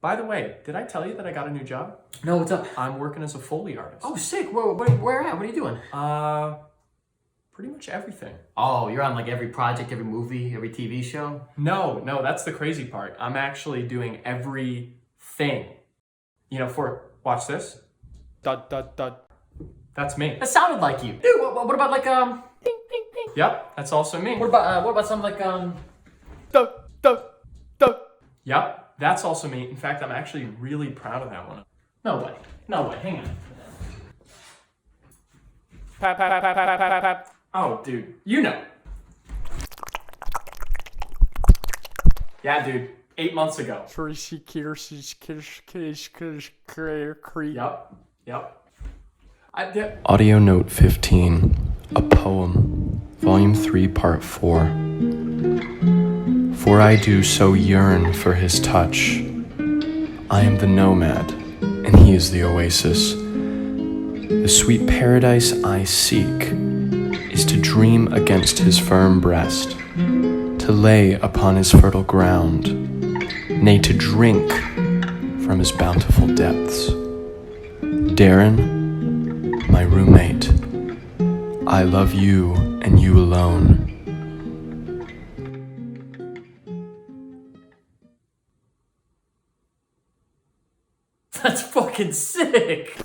By the way, did I tell you that I got a new job? No, what's up? I'm working as a Foley artist. Oh, sick. Where at? What are you doing? Pretty much everything. Oh, you're on like every project, every movie, every TV show? No, that's the crazy part. I'm actually doing everything. You know, watch this. That's me. That sounded like you. Dude, what about like, ding, ding, ding. Yep, that's also me. What about something like, Yep, that's also me. In fact, I'm actually really proud of that one. No way. Hang on. Oh, dude, you know. Yeah, dude, 8 months ago. Yep. Audio Note 15, a poem, Volume 3, Part 4. For I do so yearn for his touch. I am the nomad, and he is the oasis. The sweet paradise I seek is to dream against his firm breast, to lay upon his fertile ground, nay, to drink from his bountiful depths. Darren, my roommate, I love you and you alone. That's fucking sick.